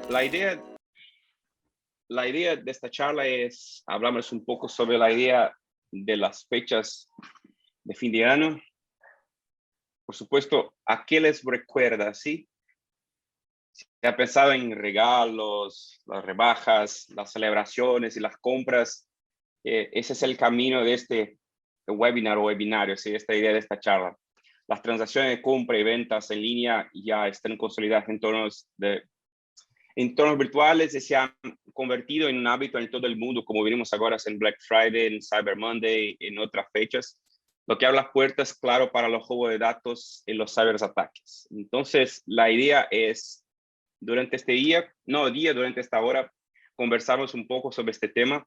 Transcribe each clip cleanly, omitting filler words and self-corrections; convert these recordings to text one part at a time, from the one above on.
La idea, la idea de esta charla es hablamos un poco sobre la idea de las fechas de fin de año. Por supuesto, ¿a qué les recuerda? ¿Sí? ¿Se ha pensado en regalos, las rebajas, las celebraciones y las compras? Ese es el camino de este webinar o webinario, ¿sí? Esta idea de esta charla. Las transacciones de compra y ventas en línea ya están consolidadas en entornos virtuales y se han convertido en un hábito en todo el mundo, como vimos ahora en Black Friday, en Cyber Monday, en otras fechas, lo que abre las puertas, claro, para los juegos de datos y los ciberataques. Entonces, la idea es, durante durante esta hora, conversamos un poco sobre este tema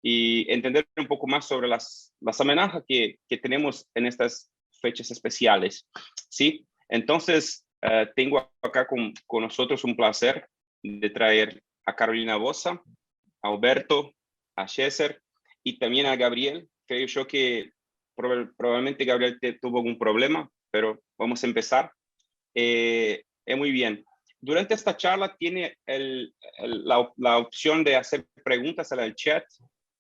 y entender un poco más sobre las amenazas que tenemos en estas fechas especiales, ¿sí? Entonces, tengo acá con nosotros un placer de traer a Carolina Bossa, a Alberto, a César y también a Gabriel. Creo yo que probablemente Gabriel tuvo algún problema, pero vamos a empezar. Muy bien. Durante esta charla tiene la opción de hacer preguntas en el chat.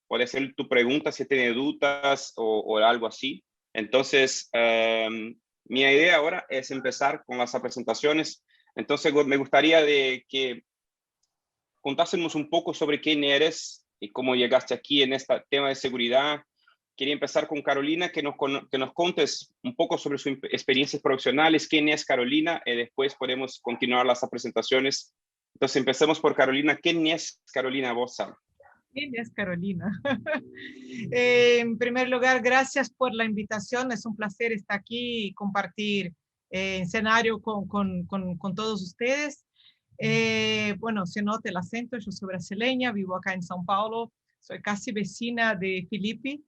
Puede hacer tu pregunta si tiene dudas o algo así. Entonces, mi idea ahora es empezar con las presentaciones. Entonces, me gustaría de que contásemos un poco sobre quién eres y cómo llegaste aquí en este tema de seguridad. Quería empezar con Carolina, que nos contes un poco sobre sus experiencias profesionales, quién es Carolina, y después podemos continuar las presentaciones. Entonces, empecemos por Carolina. ¿Quién es Carolina Bossa? ¿Quién es Carolina? En primer lugar, gracias por la invitación. Es un placer estar aquí y compartir escenario con todos ustedes. Bueno, se nota el acento, yo soy brasileña, vivo acá en São Paulo, soy casi vecina de Felipe.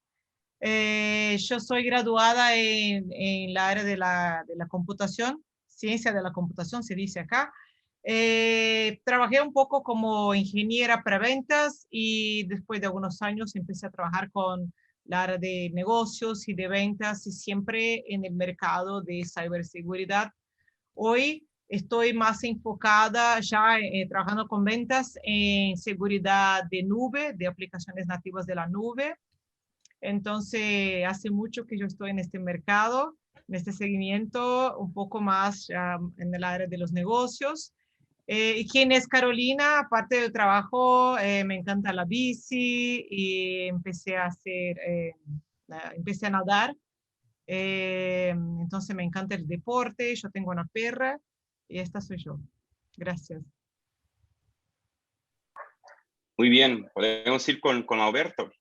Yo soy graduada en la área de la computación, ciencia de la computación se dice acá. Trabajé un poco como ingeniera preventas y después de algunos años empecé a trabajar con la área de negocios y de ventas y siempre en el mercado de ciberseguridad. Hoy estoy más enfocada ya trabajando con ventas en seguridad de nube, de aplicaciones nativas de la nube. Entonces, hace mucho que yo estoy en este mercado, en este seguimiento, un poco más en el área de los negocios. ¿Y quién es Carolina? Aparte del trabajo, me encanta la bici y empecé a nadar. Entonces me encanta el deporte, yo tengo una perra y esta soy yo. Gracias. Muy bien, podemos ir con Alberto.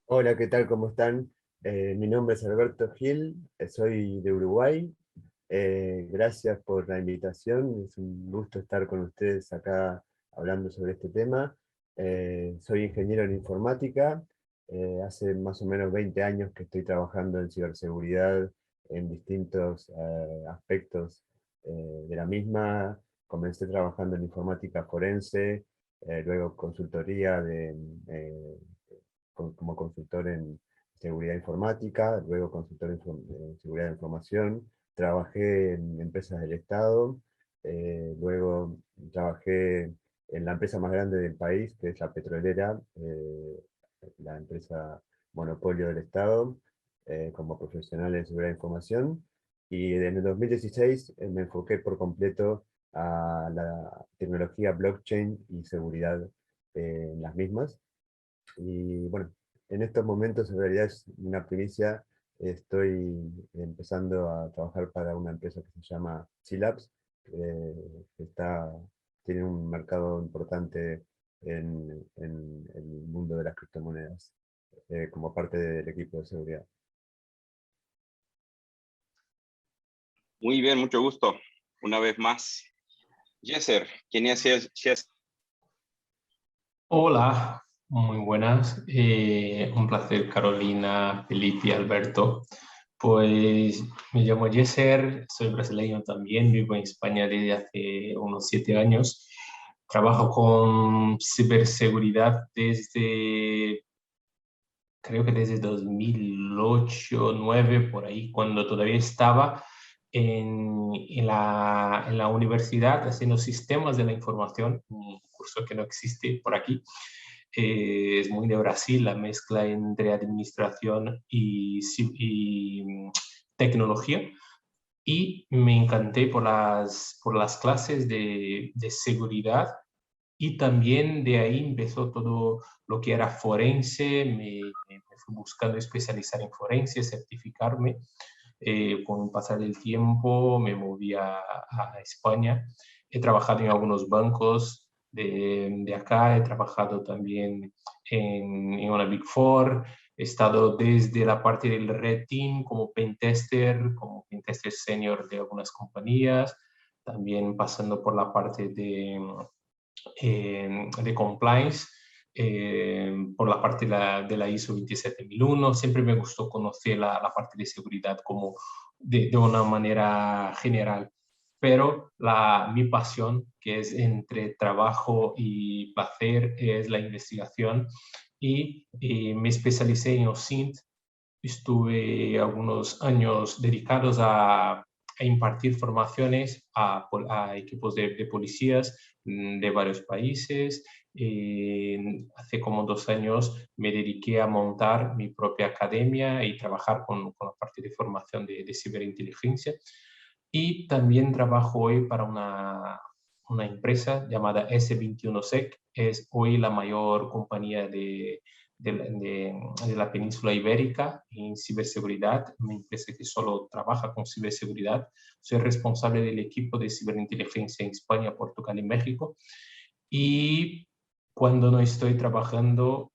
Hola, ¿qué tal? ¿Cómo están? Mi nombre es Alberto Gil, soy de Uruguay. Gracias por la invitación, es un gusto estar con ustedes acá hablando sobre este tema. Soy ingeniero en informática, hace más o menos 20 años que estoy trabajando en ciberseguridad en distintos aspectos de la misma. Comencé trabajando en informática forense, luego consultoría como consultor en seguridad informática, luego consultor en seguridad de información. Trabajé en empresas del Estado, luego trabajé en la empresa más grande del país, que es la petrolera, la empresa monopolio del Estado, como profesional en seguridad de información. Y en el 2016 me enfoqué por completo a la tecnología blockchain y seguridad en las mismas. Y bueno, en estos momentos en realidad es una primicia. Estoy empezando a trabajar para una empresa que se llama C-Labs, que tiene un mercado importante en el mundo de las criptomonedas, como parte del equipo de seguridad. Muy bien, mucho gusto. Una vez más. César, ¿quién es César? Hola, muy buenas. Un placer, Carolina, Felipe y Alberto. Pues me llamo Yeser, soy brasileño también, vivo en España desde hace unos 7 años. Trabajo con ciberseguridad desde creo que desde 2008, 2009, por ahí, cuando todavía estaba en la universidad haciendo sistemas de la información, un curso que no existe por aquí. Es muy de Brasil, la mezcla entre administración y tecnología. Y me encanté por las clases de seguridad, y también de ahí empezó todo lo que era forense. Me fui buscando especializar en forense, certificarme. Con el pasar del tiempo me moví a España. He trabajado en algunos bancos de acá, he trabajado también en una Big Four, he estado desde la parte del Red Team como pentester senior de algunas compañías, también pasando por la parte de compliance, por la parte de la ISO 27001. Siempre me gustó conocer la parte de seguridad como de una manera general. Pero mi pasión, que es entre trabajo y placer, es la investigación. Y me especialicé en OSINT. Estuve algunos años dedicados a impartir formaciones a equipos de policías de varios países. Hace como 2 años me dediqué a montar mi propia academia y trabajar con la parte de formación de ciberinteligencia. Y también trabajo hoy para una empresa llamada S21Sec. Es hoy la mayor compañía de la península ibérica en ciberseguridad, una empresa que solo trabaja con ciberseguridad. Soy responsable del equipo de ciberinteligencia en España, Portugal y México. Y cuando no estoy trabajando,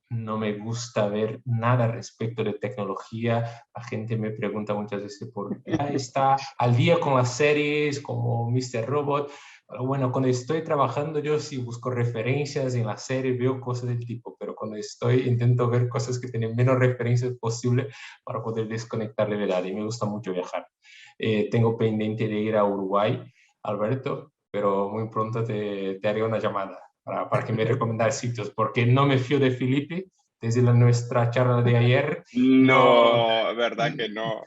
no me gusta ver nada respecto de tecnología. La gente me pregunta muchas veces por qué está al día con las series como Mr. Robot. Bueno, cuando estoy trabajando yo sí busco referencias en la serie, veo cosas del tipo, pero cuando intento ver cosas que tienen menos referencias posible para poder desconectar de verdad. Y me gusta mucho viajar. Tengo pendiente de ir a Uruguay, Alberto, pero muy pronto te haré una llamada para que me recomendas sitios, porque no me fío de Felipe. Desde nuestra charla de ayer, no, No, verdad que no.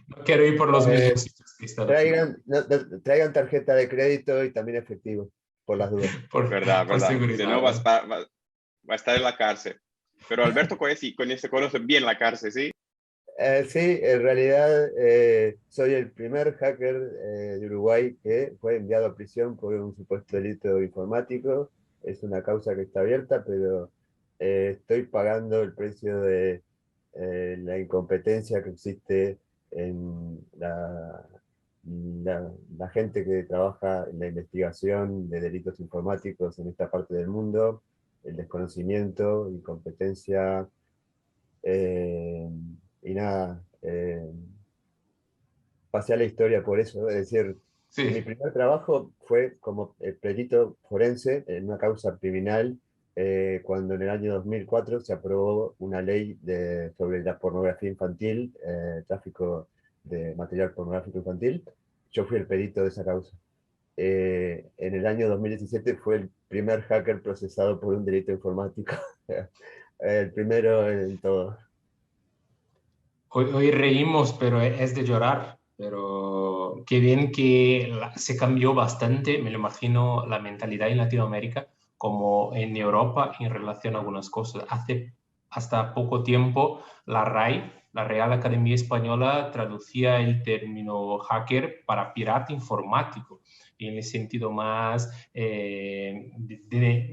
no quiero ir por los mismos sitios que he estado. Traigan tarjeta de crédito y también efectivo, por las dudas. Por, Verdad, por verdad. Si seguridad. no, va a estar en la cárcel. Pero Alberto conoce bien la cárcel, ¿sí? Sí, en realidad soy el primer hacker de Uruguay que fue enviado a prisión por un supuesto delito informático. Es una causa que está abierta, pero estoy pagando el precio de la incompetencia que existe en la gente que trabaja en la investigación de delitos informáticos en esta parte del mundo, el desconocimiento, incompetencia. eh, y nada, pasé a la historia por eso. Es decir, mi Sí. primer trabajo fue como perito forense en una causa criminal, cuando en el año 2004 se aprobó una ley sobre la pornografía infantil, tráfico de material pornográfico infantil. Yo fui el perito de esa causa. En el año 2017 fue el primer hacker procesado por un delito informático. El primero en todo. Hoy reímos, pero es de llorar. Pero qué bien que se cambió bastante, me lo imagino, la mentalidad en Latinoamérica como en Europa en relación a algunas cosas. Hasta poco tiempo, la RAI, la Real Academia Española, traducía el término hacker para pirata informático, en el sentido más de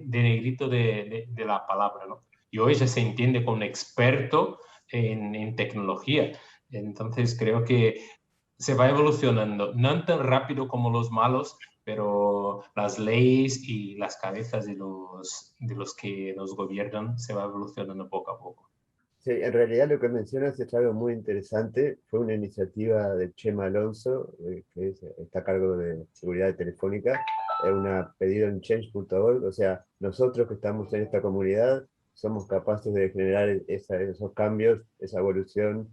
negrito de la palabra, ¿no? Y hoy ya se entiende como un experto en tecnología. Entonces creo que se va evolucionando, no tan rápido como los malos, pero las leyes y las cabezas de los que nos gobiernan se va evolucionando poco a poco. Sí, en realidad lo que mencionas es algo muy interesante. Fue una iniciativa de Chema Alonso, está a cargo de seguridad de Telefónica, una pedido en change.org. O sea, nosotros que estamos en esta comunidad somos capaces de generar esos cambios, esa evolución,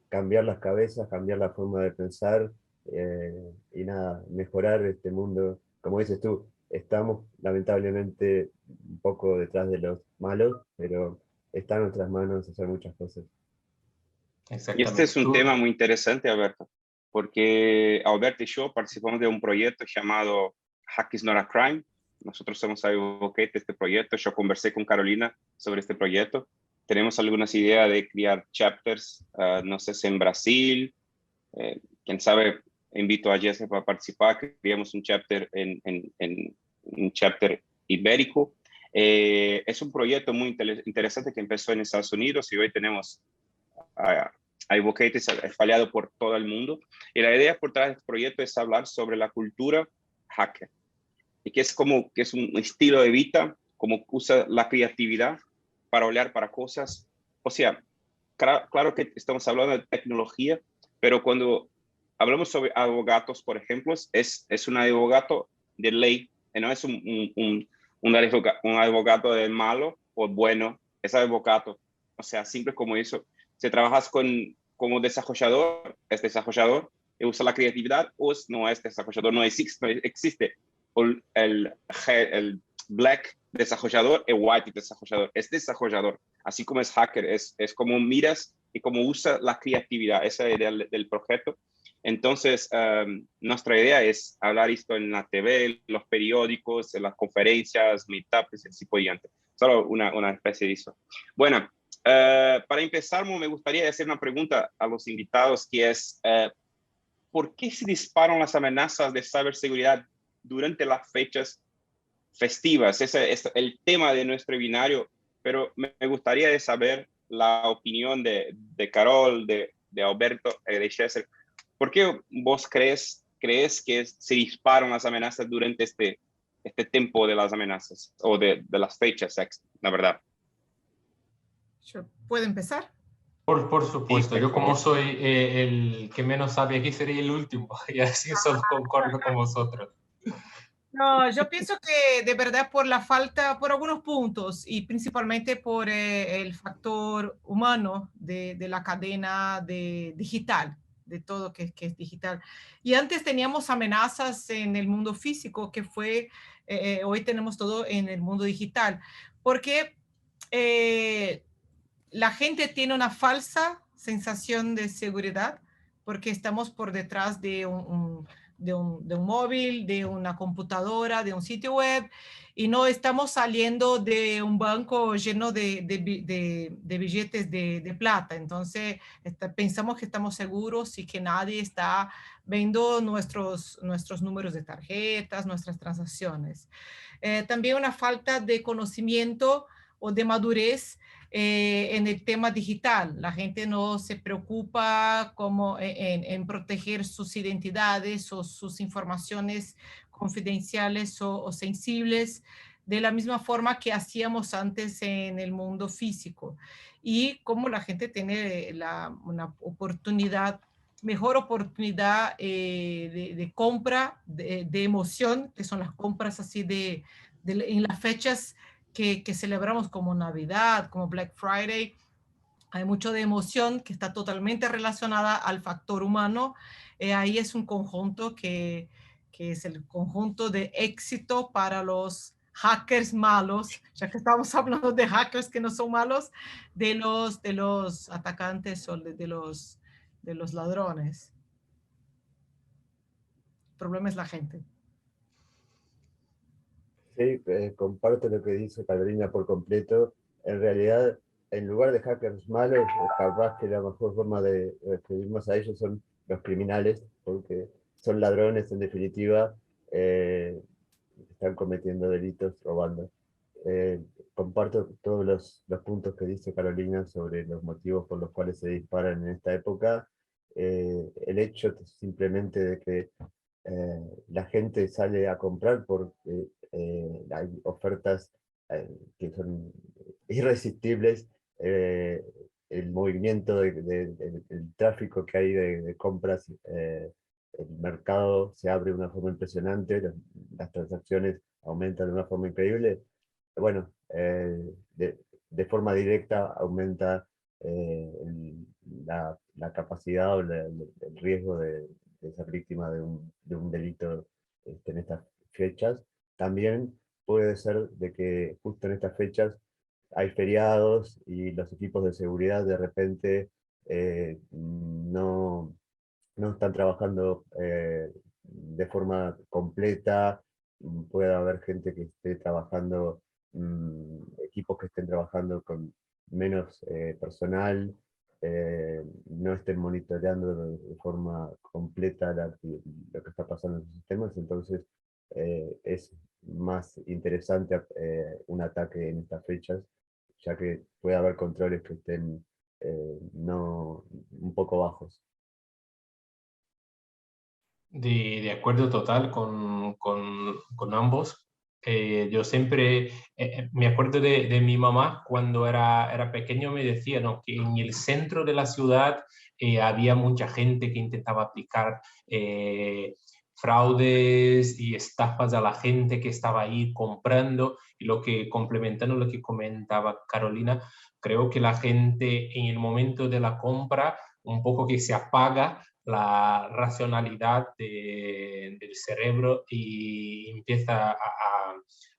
cambiar las cabezas, cambiar la forma de pensar, y nada, mejorar este mundo. Como dices tú, estamos lamentablemente un poco detrás de los malos, pero está en nuestras manos hacer muchas cosas. Y este es un tema muy interesante, Alberto, porque Alberto y yo participamos de un proyecto llamado Hack is Not a Crime. Nosotros somos advocates de este proyecto. Yo conversé con Carolina sobre este proyecto. Tenemos algunas ideas de crear chapters, no sé si en Brasil, quién sabe, invito a Jesse para participar, creamos un chapter un chapter ibérico. Es un proyecto muy interesante que empezó en Estados Unidos y hoy tenemos advocates espalhados por todo el mundo. Y la idea por detrás de este proyecto es hablar sobre la cultura hacker y que es un estilo de vida, como usa la creatividad para olear para cosas. O sea, claro que estamos hablando de tecnología, pero cuando hablamos sobre abogados, por ejemplo, es un abogado de ley, no es un abogado de malo o bueno, es abogado. O sea, simple como eso. Si trabajas como desarrollador, es desarrollador, y usa la creatividad, o no es desarrollador, no existe el black desarrollador, el white desarrollador, es desarrollador. Así como es hacker, es como miras y como usa la creatividad, esa es la idea del proyecto. Entonces, nuestra idea es hablar esto en la TV, los periódicos, en las conferencias, meetups, así por diante. Solo una especie de eso. Bueno, para empezar, me gustaría hacer una pregunta a los invitados, que es, ¿por qué se disparan las amenazas de ciberseguridad durante las fechas festivas? Ese es el tema de nuestro binario, pero me gustaría saber la opinión de Carol, de Alberto, de César. ¿Por qué vos crees que se disparan las amenazas durante este tiempo de las amenazas o de las fechas, la verdad? ¿Yo puedo empezar? Por supuesto, Sí, yo como soy el que menos sabe aquí, sería el último, y así concordo con vosotros. No, yo pienso que de verdad por la falta, por algunos puntos y principalmente por el factor humano de la cadena digital, de todo que es digital. Y antes teníamos amenazas en el mundo físico, que fue, hoy tenemos todo en el mundo digital, porque la gente tiene una falsa sensación de seguridad, porque estamos por detrás de un móvil, de una computadora, de un sitio web, y no estamos saliendo de un banco lleno de billetes de plata. Entonces, pensamos que estamos seguros y que nadie está viendo nuestros números de tarjetas, nuestras transacciones. También una falta de conocimiento o de madurez en el tema digital. La gente no se preocupa como en proteger sus identidades o sus informaciones confidenciales o sensibles de la misma forma que hacíamos antes en el mundo físico. Y como la gente tiene una oportunidad, mejor oportunidad de compra, de emoción, que son las compras así en las fechas que celebramos como Navidad, como Black Friday. Hay mucho de emoción que está totalmente relacionada al factor humano. Ahí es un conjunto que es el conjunto de éxito para los hackers malos, ya que estamos hablando de hackers que no son malos, de los atacantes o de los ladrones. El problema es la gente. Sí, comparto lo que dice Carolina por completo. En realidad, en lugar de hackers malos, capaz que la mejor forma de referirnos a ellos son los criminales, porque son ladrones en definitiva, están cometiendo delitos, robando. Eh, Comparto todos los puntos que dice Carolina sobre los motivos por los cuales se disparan en esta época. El hecho simplemente de que la gente sale a comprar porque hay ofertas que son irresistibles, el movimiento el tráfico que hay de compras, el mercado se abre de una forma impresionante, las transacciones aumentan de una forma increíble. Bueno, de forma directa aumenta la capacidad o el riesgo de ser víctima de un delito en estas fechas. También puede ser de que justo en estas fechas hay feriados y los equipos de seguridad de repente no están trabajando de forma completa. Puede haber gente que esté trabajando, equipos que estén trabajando con menos personal, no estén monitoreando de forma completa lo que está pasando en sus sistemas. Entonces es más interesante un ataque en estas fechas, ya que puede haber controles que estén un poco bajos. De acuerdo total con ambos. Yo siempre me acuerdo de mi mamá cuando era pequeño, me decía, ¿no?, que en el centro de la ciudad había mucha gente que intentaba aplicar fraudes y estafas a la gente que estaba ahí comprando. Y complementando lo que comentaba Carolina, creo que la gente en el momento de la compra un poco que se apaga la racionalidad del cerebro y empieza a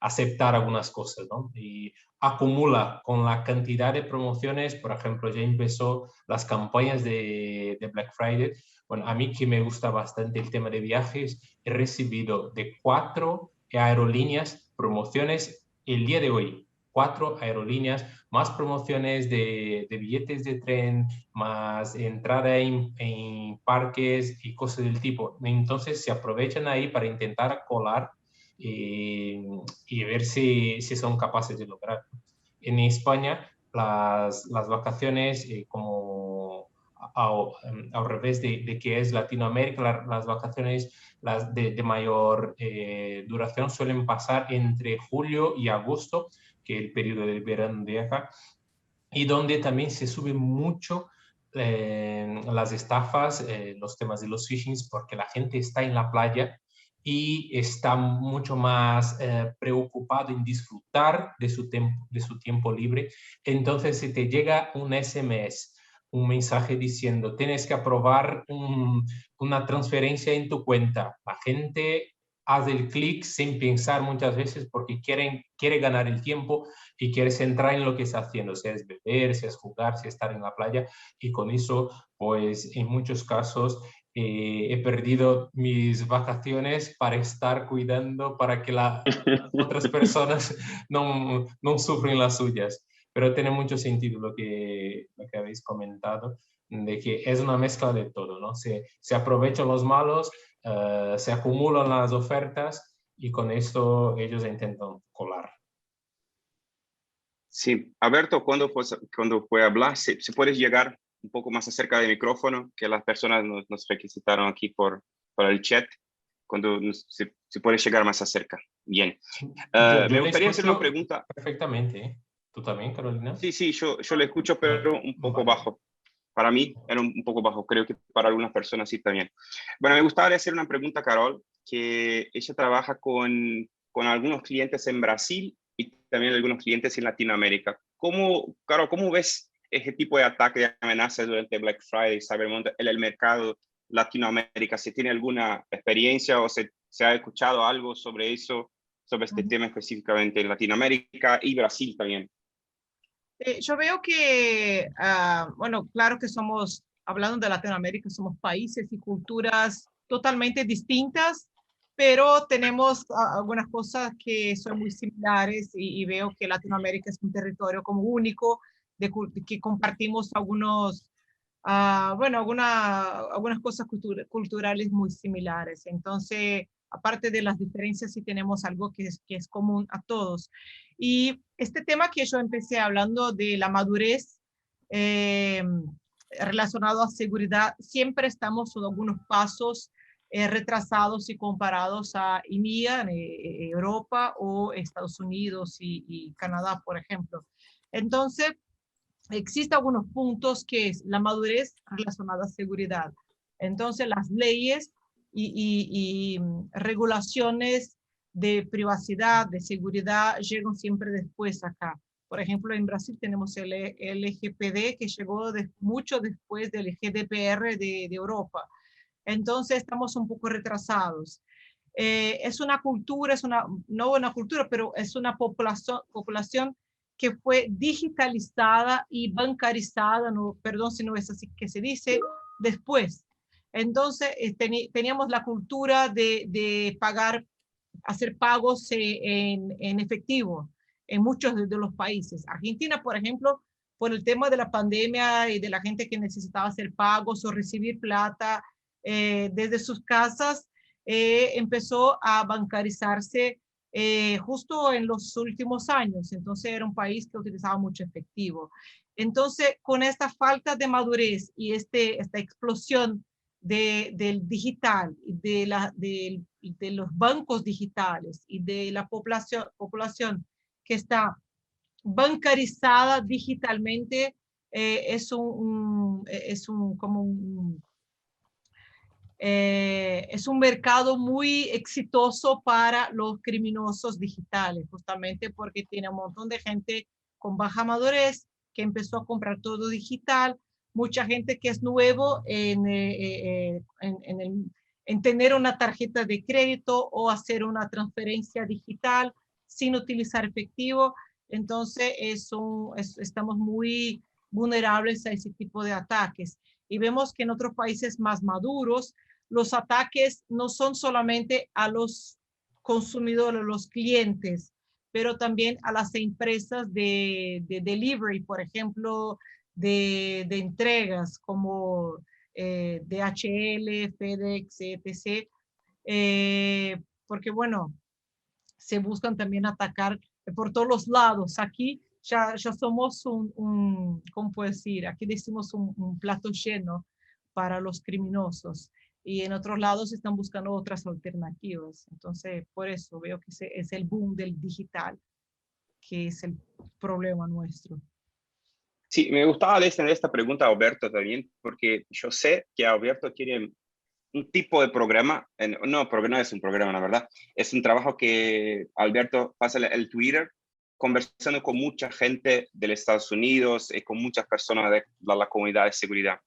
aceptar algunas cosas, ¿no? Y acumula con la cantidad de promociones. Por ejemplo, ya empezó las campañas de Black Friday. Bueno, a mí que me gusta bastante el tema de viajes, he recibido de 4 aerolíneas promociones el día de hoy. 4 aerolíneas, más promociones de billetes de tren, más entrada en parques y cosas del tipo. Entonces se aprovechan ahí para intentar colar y ver si son capaces de lograr. En España, las vacaciones, como al revés de que es Latinoamérica, las vacaciones de mayor duración suelen pasar entre julio y agosto, que es el periodo del verano de acá, y donde también se sube mucho las estafas, los temas de los phishings, porque la gente está en la playa y está mucho más preocupado en disfrutar de su tiempo libre. Entonces, si te llega un SMS, un mensaje diciendo tienes que aprobar una transferencia en tu cuenta, la gente hace el clic sin pensar muchas veces porque quiere ganar el tiempo y quieres entrar en lo que está haciendo, si es beber, si es jugar, si es estar en la playa, y con eso, pues en muchos casos he perdido mis vacaciones para estar cuidando para que las otras personas no sufren las suyas. Pero tiene mucho sentido lo que habéis comentado, de que es una mezcla de todo, ¿no? Se aprovechan los malos, se acumulan las ofertas y con esto ellos intentan colar. Sí, Alberto, cuando fue a hablar, si puedes llegar un poco más acerca del micrófono, que las personas nos requisitaron aquí por el chat, si puedes llegar más acerca. Bien. Me gustaría hacer una pregunta. Perfectamente, ¿eh? ¿Tú también, Carolina? Sí, yo le escucho, pero un poco bajo. Para mí era un poco bajo, creo que para algunas personas sí también. Bueno, me gustaría hacer una pregunta a Carol, que ella trabaja con algunos clientes en Brasil y también algunos clientes en Latinoamérica. Carol, ¿cómo ves ese tipo de ataque de amenazas durante Black Friday, Cyber Monday, en el mercado Latinoamérica? ¿Se tiene alguna experiencia o se ha escuchado algo sobre eso, sobre este tema específicamente en Latinoamérica y Brasil también? Yo veo que, bueno, claro que somos, hablando de Latinoamérica, somos países y culturas totalmente distintas, pero tenemos algunas cosas que son muy similares y veo que Latinoamérica es un territorio como único, que compartimos bueno, algunas cosas culturales muy similares. Entonces, aparte de las diferencias, sí tenemos algo que es común a todos. Y este tema que yo empecé hablando de la madurez relacionado a seguridad, siempre estamos con algunos pasos retrasados y comparados a EMEA, Europa o Estados Unidos y Canadá, por ejemplo. Entonces, existen algunos puntos que es la madurez relacionada a seguridad. Entonces, las leyes y regulaciones de privacidad, de seguridad, llegan siempre después acá. Por ejemplo, en Brasil tenemos el LGPD que llegó mucho después del GDPR de Europa. Entonces, estamos un poco retrasados. Es una cultura, no una cultura, pero es una población que fue digitalizada y bancarizada, no, perdón si no es así que se dice, después. Entonces, teníamos la cultura de pagar, hacer pagos en efectivo en muchos de los países. Argentina, por ejemplo, por el tema de la pandemia y de la gente que necesitaba hacer pagos o recibir plata desde sus casas, empezó a bancarizarse justo en los últimos años. Entonces era un país que utilizaba mucho efectivo. Entonces, con esta falta de madurez y esta explosión del digital, de los bancos digitales y de la población que está bancarizada digitalmente, es un mercado muy exitoso para los criminosos digitales, justamente porque tiene un montón de gente con baja madurez que empezó a comprar todo digital, mucha gente que es nuevo en tener una tarjeta de crédito o hacer una transferencia digital sin utilizar efectivo. Entonces, estamos muy vulnerables a ese tipo de ataques. Y vemos que en otros países más maduros, los ataques no son solamente a los consumidores, los clientes, pero también a las empresas de delivery, por ejemplo, de entregas como DHL, FedEx, etc. Porque, bueno, se buscan también atacar por todos los lados. Aquí ya somos ¿cómo puedo decir? Aquí decimos un plato lleno para los criminosos y en otros lados están buscando otras alternativas. Entonces, por eso veo que es el boom del digital, que es el problema nuestro. Sí, me gustaba hacer esta pregunta a Alberto también, porque yo sé que Alberto tiene un tipo de programa, no, porque no es un programa, la verdad, es un trabajo que Alberto pasa el Twitter conversando con mucha gente de los Estados Unidos y con muchas personas de la comunidad de seguridad.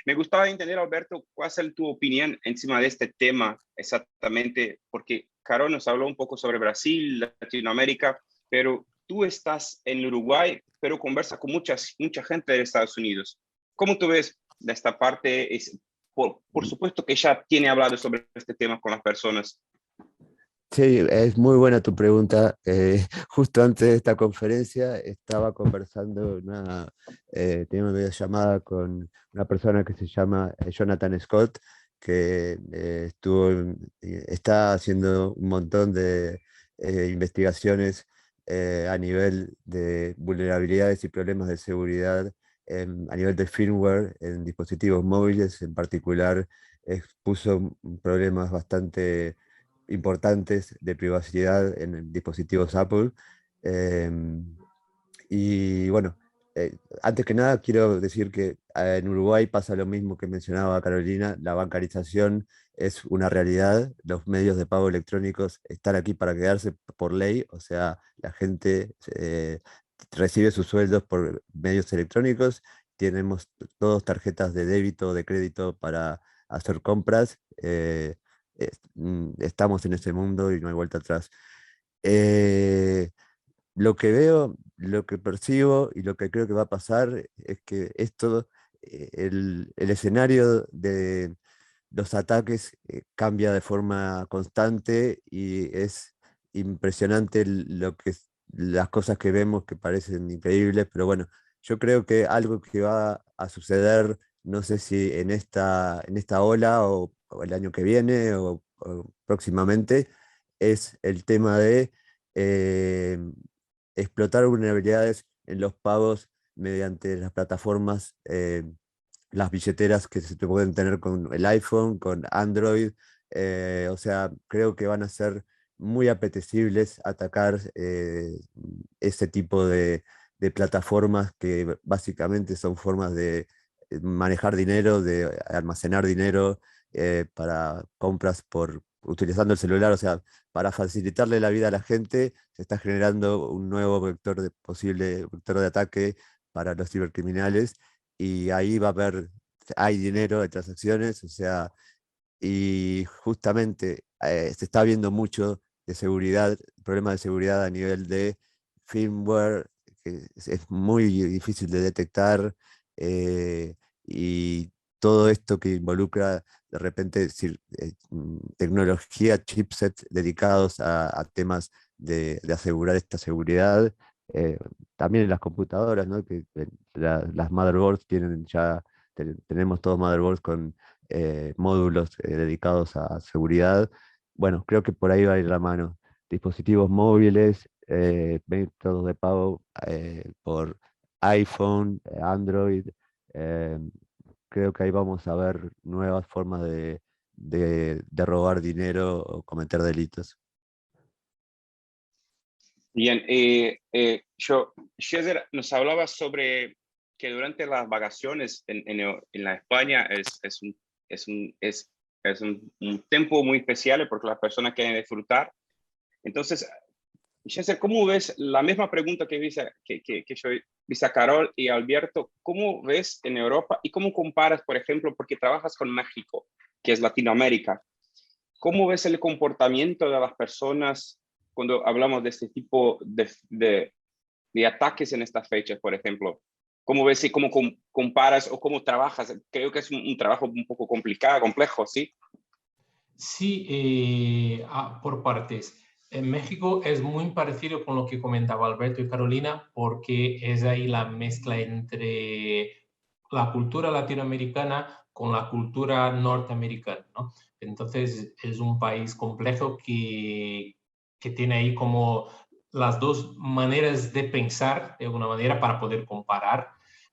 Me gustaba entender, Alberto, cuál es tu opinión encima de este tema exactamente, porque Caro nos habló un poco sobre Brasil, Latinoamérica, pero tú estás en Uruguay, pero conversas con mucha gente de Estados Unidos. ¿Cómo tú ves de esta parte? Por supuesto que ya tiene hablado sobre este tema con las personas. Sí, es muy buena tu pregunta. Justo antes de esta conferencia estaba conversando, tenía una videollamada con una persona que se llama Jonathan Scott, que está haciendo un montón de investigaciones a nivel de vulnerabilidades y problemas de seguridad a nivel de firmware en dispositivos móviles. En particular, expuso problemas bastante importantes de privacidad en dispositivos Apple. Y bueno, antes que nada quiero decir que en Uruguay pasa lo mismo que mencionaba Carolina. La bancarización es una realidad. Los medios de pago electrónicos están aquí para quedarse por ley. O sea, la gente recibe sus sueldos por medios electrónicos. Tenemos todos tarjetas de débito o de crédito para hacer compras. Estamos en ese mundo y no hay vuelta atrás. Lo que veo, lo que percibo y lo que creo que va a pasar es que el escenario de los ataques cambia de forma constante y es impresionante las cosas que vemos que parecen increíbles, pero bueno, yo creo que algo que va a suceder, no sé si en esta ola o el año que viene o próximamente, es el tema de eh, explotar vulnerabilidades en los pagos mediante las plataformas, las billeteras que se te pueden tener con el iPhone, con Android. O sea, creo que van a ser muy apetecibles atacar ese tipo de plataformas que básicamente son formas de manejar dinero, de almacenar dinero para compras utilizando el celular. O sea, para facilitarle la vida a la gente, se está generando un nuevo posible vector de ataque para los cibercriminales, y ahí hay dinero, hay transacciones, o sea, y justamente se está viendo mucho de seguridad, problemas de seguridad a nivel de firmware, que es muy difícil de detectar, y todo esto que involucra de repente tecnología, chipsets dedicados a temas de asegurar esta seguridad. eh, También en las computadoras, ¿no? Las motherboards tienen ya, tenemos todos motherboards con módulos dedicados a seguridad. Bueno, creo que por ahí va a ir la mano. Dispositivos móviles, métodos de pago por iPhone, Android. eh, Creo que ahí vamos a ver nuevas formas de robar dinero o cometer delitos. Bien, César nos hablaba sobre que durante las vacaciones en la España es un tiempo muy especial porque las personas quieren disfrutar. Entonces, César, ¿cómo ves la misma pregunta que yo hice a Carol y a Alberto? ¿Cómo ves en Europa y cómo comparas, por ejemplo, porque trabajas con México, que es Latinoamérica? ¿Cómo ves el comportamiento de las personas cuando hablamos de este tipo de ataques en estas fechas, por ejemplo? ¿Cómo ves y cómo comparas o cómo trabajas? Creo que es un trabajo un poco complicado, complejo, ¿sí? Sí, por partes. En México es muy parecido con lo que comentaba Alberto y Carolina, porque es ahí la mezcla entre la cultura latinoamericana con la cultura norteamericana, ¿no? Entonces es un país complejo que tiene ahí como las dos maneras de pensar, de alguna manera, para poder comparar.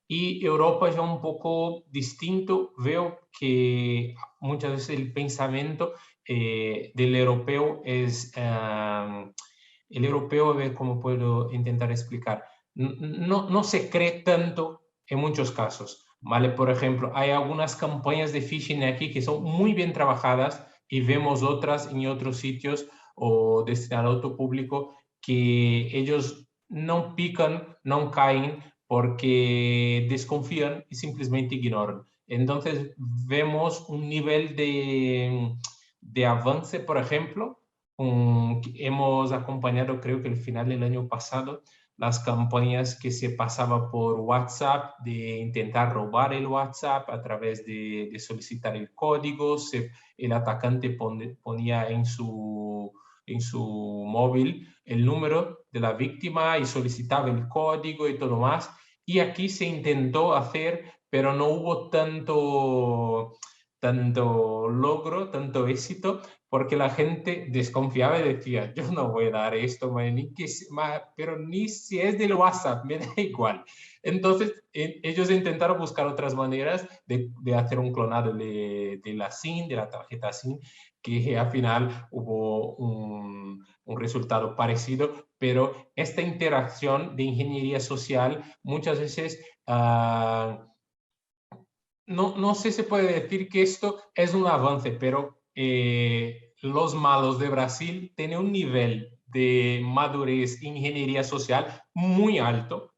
Y Europa es ya un poco distinto. Veo que muchas veces el pensamiento del europeo es, el europeo, a ver cómo puedo intentar explicar, no se cree tanto en muchos casos, ¿vale? Por ejemplo, hay algunas campañas de phishing aquí que son muy bien trabajadas y vemos otras en otros sitios o destinadas a otro público que ellos no pican, no caen porque desconfían y simplemente ignoran. Entonces vemos un nivel de avance, por ejemplo. Hemos acompañado, creo que el final del año pasado, las campañas que se pasaba por WhatsApp, de intentar robar el WhatsApp a través de solicitar el código. El atacante ponía en su móvil el número de la víctima y solicitaba el código y todo más. Y aquí se intentó hacer, pero no hubo tanto logro, tanto éxito, porque la gente desconfiaba y decía, yo no voy a dar esto, pero ni si es del WhatsApp, me da igual. Entonces, ellos intentaron buscar otras maneras de hacer un clonado de la SIM, de la tarjeta SIM, que al final hubo un resultado parecido, pero esta interacción de ingeniería social muchas veces no sé si se puede decir que esto es un avance, pero los malos de Brasil tienen un nivel de madurez ingeniería social muy alto,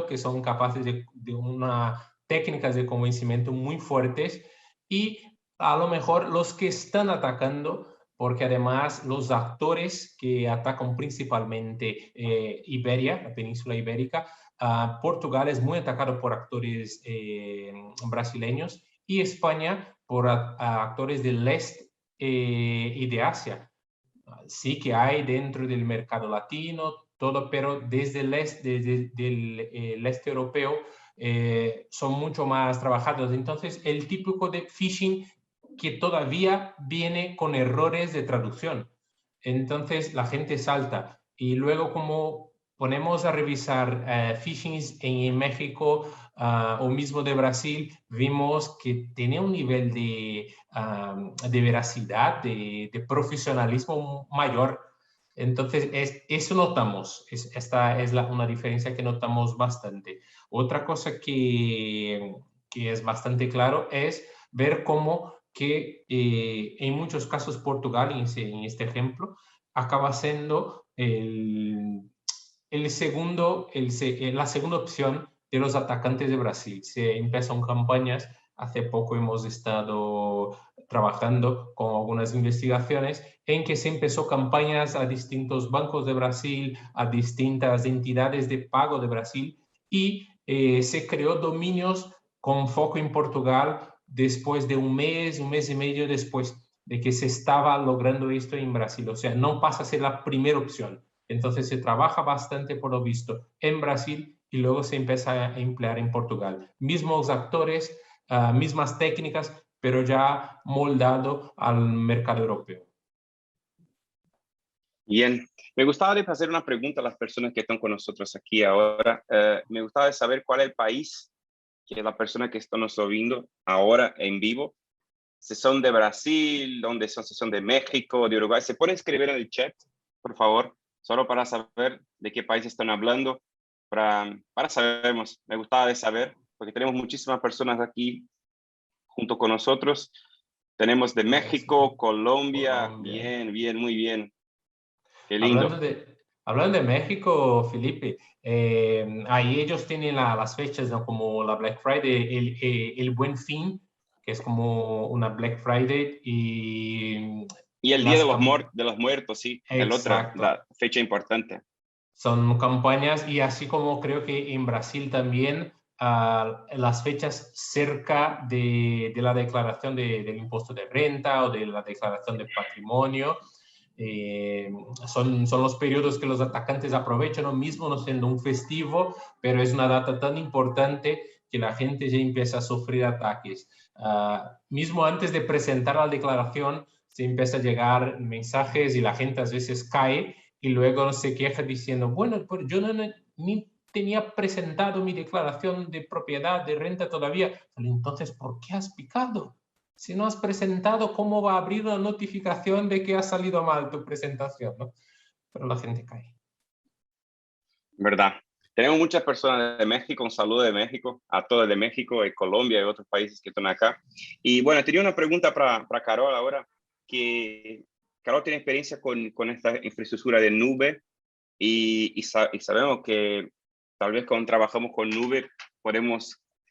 que son capaces de unas técnicas de convencimiento muy fuertes, y a lo mejor los que están atacando, porque además los actores que atacan principalmente Iberia, la península ibérica, Portugal es muy atacado por actores brasileños, y España por actores del este y de Asia. Sí que hay dentro del mercado latino, todo, pero desde el este, del este europeo son mucho más trabajados. Entonces, el típico de phishing que todavía viene con errores de traducción. Entonces, la gente salta. Y luego, como ponemos a revisar phishings en México o mismo de Brasil, vimos que tenía un nivel de veracidad, de profesionalismo mayor. Entonces, eso notamos. Esta es una diferencia que notamos bastante. Otra cosa que es bastante claro es ver cómo que en muchos casos Portugal, en este ejemplo, acaba siendo la segunda opción de los atacantes de Brasil. Se empiezan campañas. Hace poco hemos estado trabajando con algunas investigaciones en que se empezó campañas a distintos bancos de Brasil, a distintas entidades de pago de Brasil y se creó dominios con foco en Portugal después de un mes y medio después de que se estaba logrando esto en Brasil. O sea, no pasa a ser la primera opción. Entonces se trabaja bastante, por lo visto, en Brasil y luego se empieza a emplear en Portugal. Mismos actores, mismas técnicas, pero ya moldado al mercado europeo. Bien, me gustaba de hacer una pregunta a las personas que están con nosotros aquí ahora. Me gustaba de saber cuál es el país que la persona que está nos viendo ahora en vivo, si son de Brasil, dónde son, si son de México, de Uruguay. ¿Se puede escribir en el chat, por favor? Solo para saber de qué país están hablando, para saber, me gustaba de saber, porque tenemos muchísimas personas aquí junto con nosotros. Tenemos de México, Colombia. Bien, bien, muy bien. Qué lindo. Hablando de México, Felipe, ahí ellos tienen las fechas, ¿no? Como la Black Friday, el Buen Fin, que es como una Black Friday y el Día de los Muertos, sí, el otro, la fecha importante. Son campañas y así como creo que en Brasil también las fechas cerca de la declaración del impuesto de renta o de la declaración de patrimonio, son los periodos que los atacantes aprovechan, ¿no? Mismo no siendo un festivo, pero es una data tan importante que la gente ya empieza a sufrir ataques. Mismo antes de presentar la declaración, se empieza a llegar mensajes y la gente a veces cae y luego se queja diciendo, bueno, pues yo ni tenía presentado mi declaración de propiedad, de renta todavía. Entonces, ¿por qué has picado? Si no has presentado, ¿cómo va a abrir una notificación de que ha salido mal tu presentación, ¿no? Pero la gente cae. ¿Verdad? Tenemos muchas personas de México, un saludo de México, a todos de México, de Colombia y otros países que están acá. Y bueno, tenía una pregunta para Carol ahora, que Carol tiene experiencia con esta infraestructura de nube y sabemos que tal vez cuando trabajamos con nube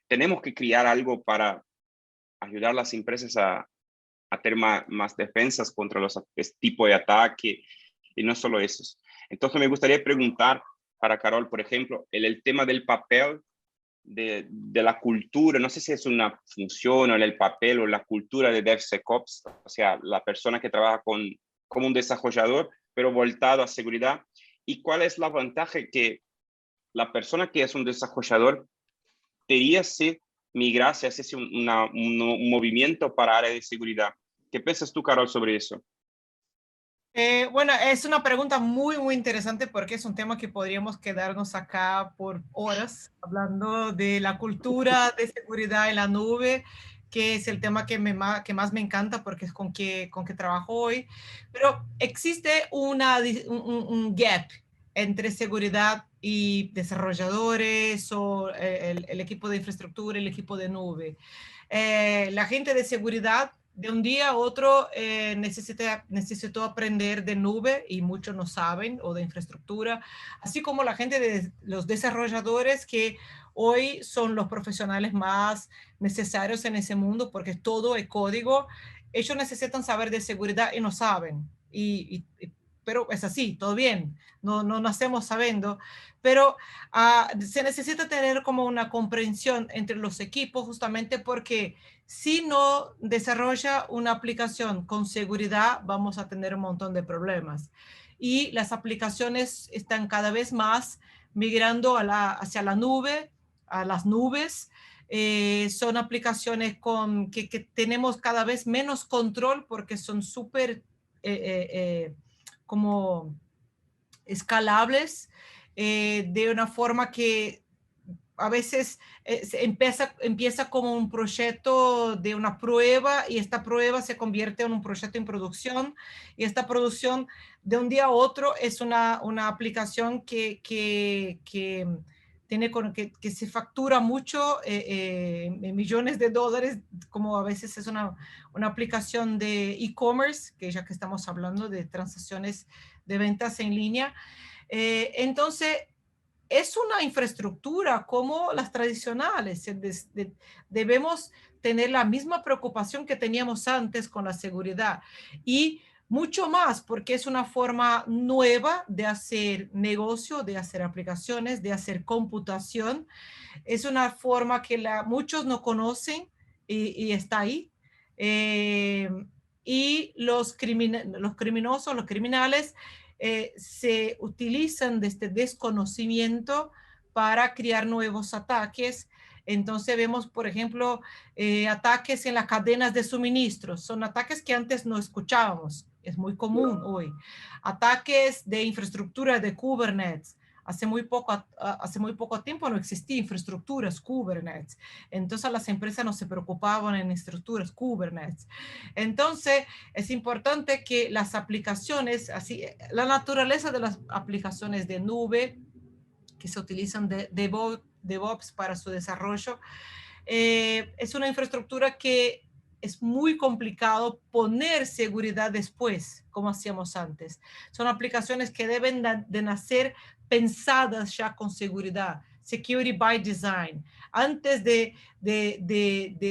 tenemos que crear algo para ayudar a las empresas a tener más defensas contra este tipo de ataque y no solo esos. Entonces me gustaría preguntar para Carol, por ejemplo, el tema del papel de la cultura, no sé si es una función o el papel o la cultura de DevSecOps, o sea, la persona que trabaja como un desarrollador, pero voltado a seguridad. ¿Y cuál es la ventaja que la persona que es un desarrollador debería ser migrar si hace un movimiento para área de seguridad? ¿Qué piensas tú, Carol, sobre eso? Bueno, es una pregunta muy, muy interesante porque es un tema que podríamos quedarnos acá por horas hablando de la cultura de seguridad en la nube, que es el tema que más me encanta porque es con que trabajo hoy. Pero existe un gap entre seguridad y desarrolladores o el equipo de infraestructura, el equipo de nube. La gente de seguridad de un día a otro necesitó aprender de nube y muchos no saben, o de infraestructura, así como la gente de los desarrolladores que hoy son los profesionales más necesarios en ese mundo porque todo es código. Ellos necesitan saber de seguridad y no saben. Pero es así, todo bien, no nacemos sabiendo, pero se necesita tener como una comprensión entre los equipos justamente porque si no desarrolla una aplicación con seguridad, vamos a tener un montón de problemas. Y las aplicaciones están cada vez más migrando hacia la nube, a las nubes. Son aplicaciones que tenemos cada vez menos control porque son súper como escalables de una forma que a veces empieza como un proyecto de una prueba y esta prueba se convierte en un proyecto en producción y esta producción de un día a otro es una aplicación que se factura mucho, millones de dólares, como a veces es una aplicación de e-commerce, que ya que estamos hablando de transacciones de ventas en línea. Entonces, es una infraestructura como las tradicionales. Debemos tener la misma preocupación que teníamos antes con la seguridad y mucho más porque es una forma nueva de hacer negocio, de hacer aplicaciones, de hacer computación. Es una forma que muchos no conocen y está ahí. Eh, y los criminosos, los criminales, se utilizan de este desconocimiento para crear nuevos ataques. Entonces vemos, por ejemplo, ataques en las cadenas de suministros. Son ataques que antes no escuchábamos. Es muy común hoy. Ataques de infraestructura de Kubernetes. Hace muy poco tiempo no existía infraestructuras Kubernetes. Entonces las empresas no se preocupaban en estructuras Kubernetes. Entonces es importante que las aplicaciones, así, la naturaleza de las aplicaciones de nube que se utilizan de DevOps para su desarrollo, es una infraestructura que es muy complicado poner seguridad después, como hacíamos antes. Son aplicaciones que deben de nacer pensadas ya con seguridad, security by design. Antes de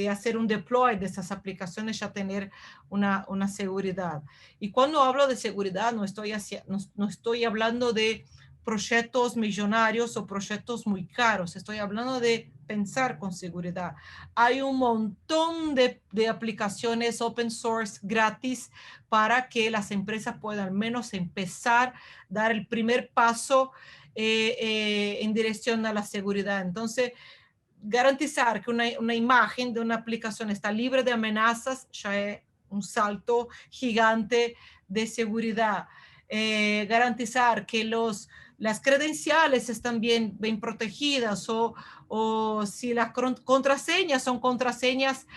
hacer un deploy de esas aplicaciones, ya tener una seguridad. Y cuando hablo de seguridad, no estoy hablando de proyectos millonarios o proyectos muy caros. Estoy hablando de pensar con seguridad. Hay un montón de aplicaciones open source gratis para que las empresas puedan al menos empezar, dar el primer paso en dirección a la seguridad. Entonces, garantizar que una imagen de una aplicación está libre de amenazas ya es un salto gigante de seguridad. Garantizar que las credenciales están bien protegidas o si las contraseñas son contraseñas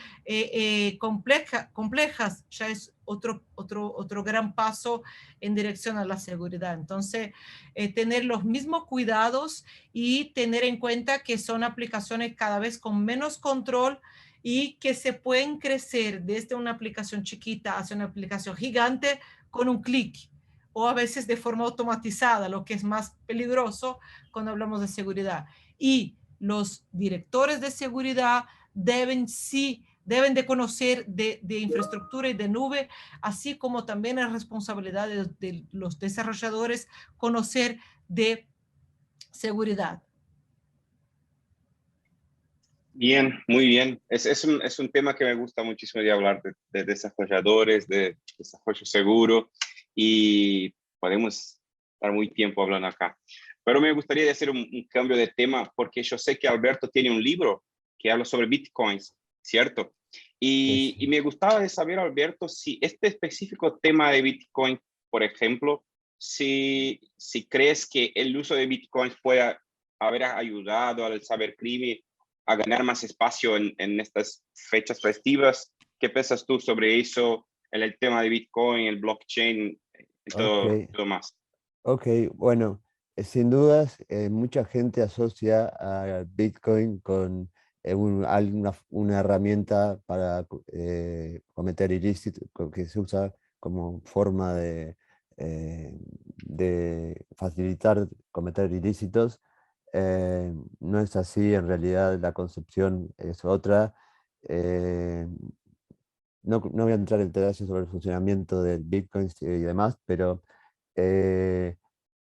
complejas, ya es otro gran paso en dirección a la seguridad. Entonces, tener los mismos cuidados y tener en cuenta que son aplicaciones cada vez con menos control y que se pueden crecer desde una aplicación chiquita hacia una aplicación gigante con un clic o a veces de forma automatizada, lo que es más peligroso cuando hablamos de seguridad. Y los directores de seguridad deben de conocer de infraestructura y de nube, así como también es responsabilidad de los desarrolladores conocer de seguridad. Bien, muy bien. Es un tema que me gusta muchísimo de hablar de desarrolladores, de desarrollo seguro, y podemos estar muy tiempo hablando acá. Pero me gustaría hacer un cambio de tema porque yo sé que Alberto tiene un libro que habla sobre bitcoins, ¿cierto? Y me gustaba de saber, Alberto, si este específico tema de bitcoin, por ejemplo, si crees que el uso de bitcoins puede haber ayudado al cibercrimen a ganar más espacio en estas fechas festivas. ¿Qué piensas tú sobre eso, el tema de Bitcoin, el blockchain y todo más? Ok, bueno, sin dudas, mucha gente asocia a Bitcoin con una herramienta para cometer ilícitos, que se usa como forma de facilitar cometer ilícitos. No es así, en realidad la concepción es otra. No voy a entrar en detalles sobre el funcionamiento del Bitcoin y demás, pero el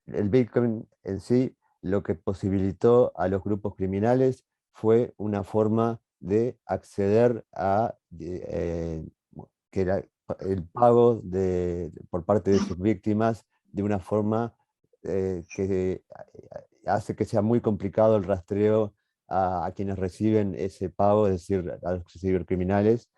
Bitcoin en sí lo que posibilitó a los grupos criminales fue una forma de acceder a que el pago por parte de sus víctimas de una forma que hace que sea muy complicado el rastreo a quienes reciben ese pago, es decir, a los cibercriminales.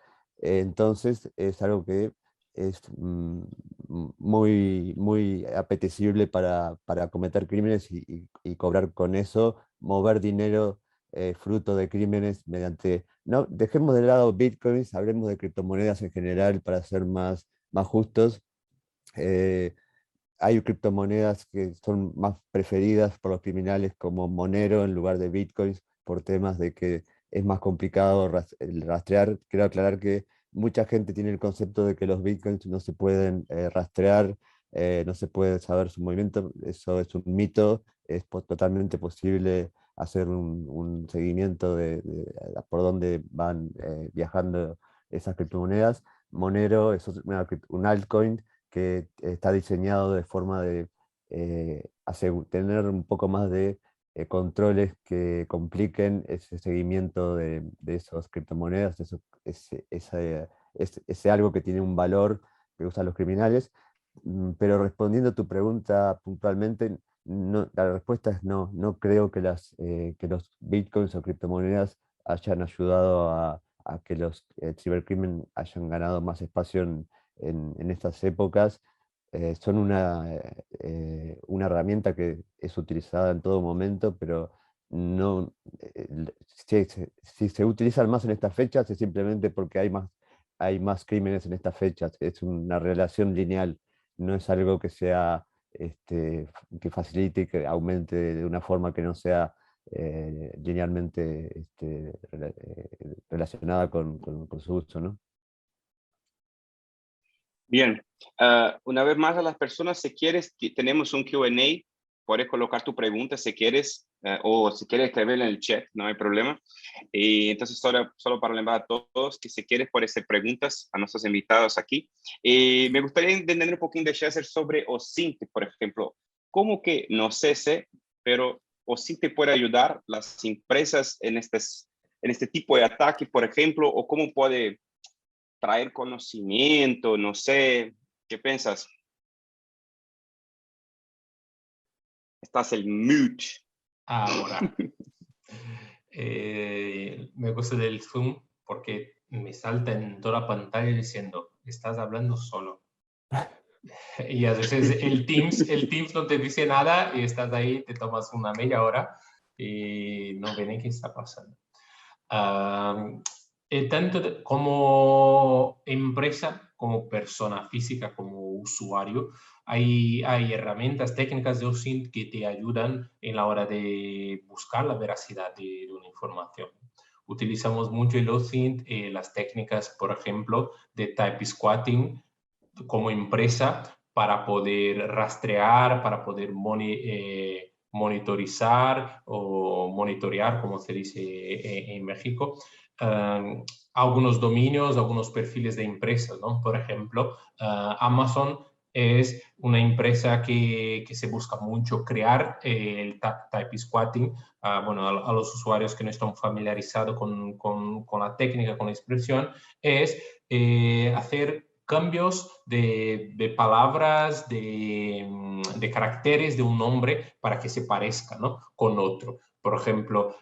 Entonces es algo que es muy apetecible para cometer crímenes y cobrar con eso, mover dinero fruto de crímenes mediante... No, dejemos de lado bitcoins, hablemos de criptomonedas en general para ser más justos. Hay criptomonedas que son más preferidas por los criminales como Monero en lugar de bitcoins por temas de que es más complicado rastrear. Quiero aclarar que mucha gente tiene el concepto de que los bitcoins no se pueden rastrear, no se puede saber su movimiento. Eso es un mito. es totalmente posible hacer un seguimiento de por dónde van viajando esas criptomonedas. Monero es un altcoin que está diseñado de forma de tener un poco más de controles que compliquen ese seguimiento de esas criptomonedas, ese algo que tiene un valor que usan los criminales. Pero respondiendo a tu pregunta puntualmente, no, la respuesta es no. No creo que los bitcoins o criptomonedas hayan ayudado a que los cibercrimen hayan ganado más espacio en estas épocas. Son una herramienta que es utilizada en todo momento, pero no, si se utilizan más en estas fechas es simplemente porque hay más crímenes en estas fechas. Es una relación lineal, no es algo que sea que facilite y que aumente de una forma que no sea linealmente relacionada con su uso, ¿no? Bien, una vez más a las personas, si quieres, tenemos un Q&A, puedes colocar tu pregunta si quieres, o si quieres escribirla en el chat, no hay problema. Y entonces solo para lembrar a todos que si quieres puedes hacer preguntas a nuestros invitados aquí. Me gustaría entender un poquito de César sobre OSINT, por ejemplo. ¿Cómo que no sé, pero OSINT puede ayudar las empresas en este tipo de ataque, por ejemplo, o cómo puede traer conocimiento, no sé, ¿qué piensas? Estás el mute. Ahora, me gusta del Zoom porque me salta en toda la pantalla diciendo, estás hablando solo. Y a veces el Teams no te dice nada y estás ahí, te tomas una media hora y no ven qué está pasando. Tanto como empresa, como persona física, como usuario, hay herramientas técnicas de OSINT que te ayudan en la hora de buscar la veracidad de una información. Utilizamos mucho el OSINT, las técnicas, por ejemplo, de type squatting como empresa para poder rastrear, para poder monitorizar o monitorear, como se dice en México, algunos dominios, algunos perfiles de empresas, ¿no? Por ejemplo, Amazon es una empresa que se busca mucho crear el type squatting. Bueno, a los usuarios que no están familiarizados con la técnica, con la expresión, es hacer cambios de palabras, de caracteres de un nombre para que se parezca, ¿no?, con otro. Por ejemplo,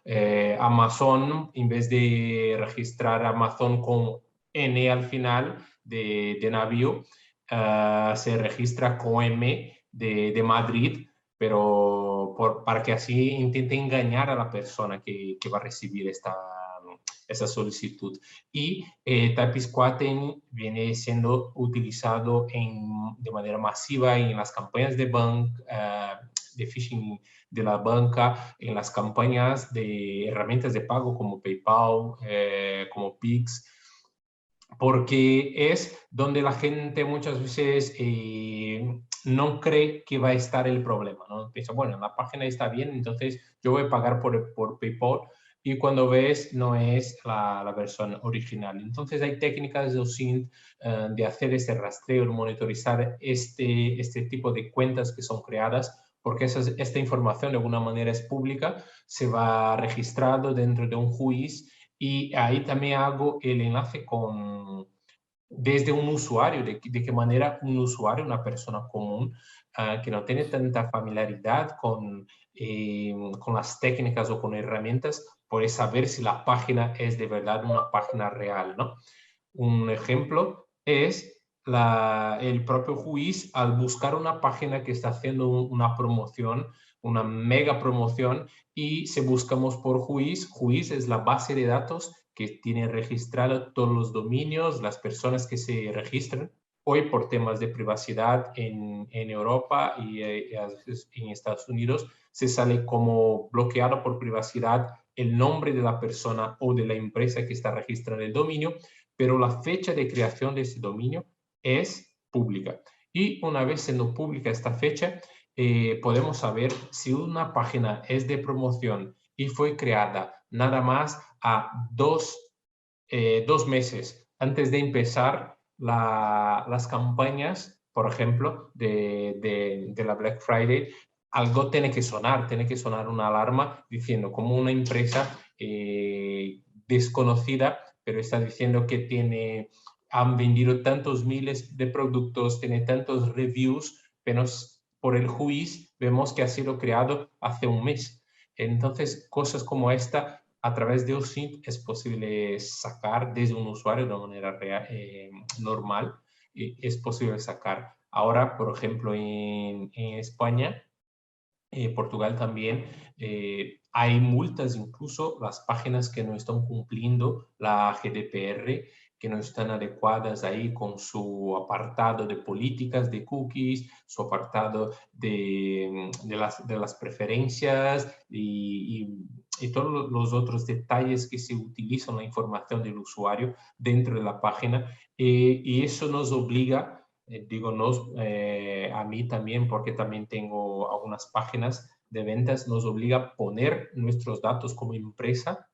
Amazon, en vez de registrar Amazon con N al final de navío, se registra con M de Madrid, pero para que así intente engañar a la persona que va a recibir esa solicitud. Y type squatting viene siendo utilizado de manera masiva en las campañas de phishing de la banca, en las campañas de herramientas de pago como PayPal, como Pix, porque es donde la gente muchas veces no cree que va a estar el problema, ¿no? Piensa, bueno, la página está bien, entonces yo voy a pagar por PayPal, y cuando ves no es la versión original. Entonces hay técnicas de OSINT de hacer este rastreo, monitorizar este tipo de cuentas que son creadas, porque esta información de alguna manera es pública, se va registrado dentro de un juiz, y ahí también hago el enlace desde un usuario, de qué manera un usuario, una persona común, que no tiene tanta familiaridad con las técnicas o con herramientas, puede saber si la página es de verdad una página real, ¿no? Un ejemplo es el propio juiz, al buscar una página que está haciendo una promoción, una mega promoción, y si buscamos por juiz es la base de datos que tiene registrado todos los dominios, las personas que se registran. Hoy, por temas de privacidad en Europa y en Estados Unidos, se sale como bloqueado por privacidad el nombre de la persona o de la empresa que está registrando el dominio, pero la fecha de creación de ese dominio es pública. Y una vez siendo pública esta fecha, podemos saber si una página es de promoción y fue creada nada más a 2 meses antes de empezar las campañas, por ejemplo, de la Black Friday. Algo tiene que sonar una alarma diciendo como una empresa desconocida, pero está diciendo que han vendido tantos miles de productos, tiene tantos reviews, pero por el juiz vemos que ha sido creado hace un mes. Entonces, cosas como esta, a través de OSINT es posible sacar desde un usuario de una manera normal, es posible sacar. Ahora, por ejemplo, en España, Portugal también, hay multas, incluso las páginas que no están cumpliendo la GDPR, que no están adecuadas ahí con su apartado de políticas de cookies, su apartado de las preferencias y todos los otros detalles que se utilizan la información del usuario dentro de la página. Y eso nos obliga, digo a mí también, porque también tengo algunas páginas de ventas, nos obliga a poner nuestros datos como empresa,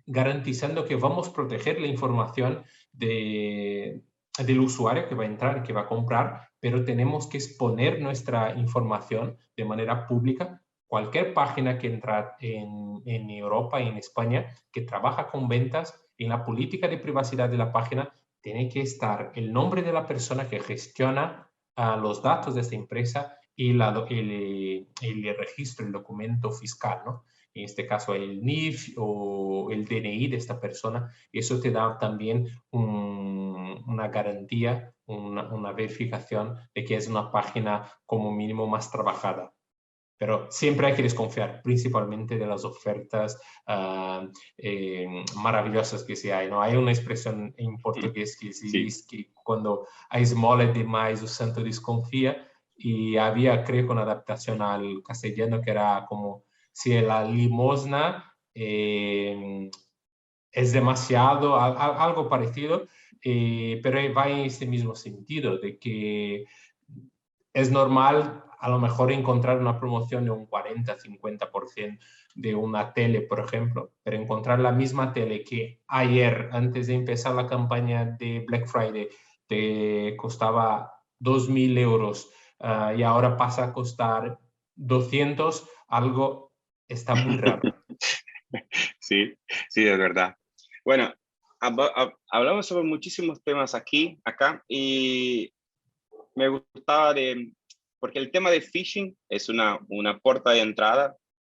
garantizando que vamos a proteger la información del usuario que va a entrar, que va a comprar, pero tenemos que exponer nuestra información de manera pública. Cualquier página que entra en Europa y en España que trabaja con ventas, en la política de privacidad de la página tiene que estar el nombre de la persona que gestiona los datos de esta empresa y el registro, el documento fiscal, ¿no? En este caso el NIF o el DNI de esta persona. Eso te da también una garantía, una verificación de que es una página como mínimo más trabajada. Pero siempre hay que desconfiar, principalmente de las ofertas maravillosas que se hay, ¿no? Hay una expresión en portugués que se dice que cuando a esmola é demais, o santo desconfía, y había, creo, una adaptación al castellano que era como si la limosna es demasiado, algo parecido, pero va en ese mismo sentido, de que es normal a lo mejor encontrar una promoción de un 40-50% de una tele, por ejemplo, pero encontrar la misma tele que ayer, antes de empezar la campaña de Black Friday, te costaba 2.000 euros y ahora pasa a costar 200, algo está muy raro. Sí, sí, es verdad. Bueno, hablamos sobre muchísimos temas acá, y me gustaba porque el tema de phishing es una puerta de entrada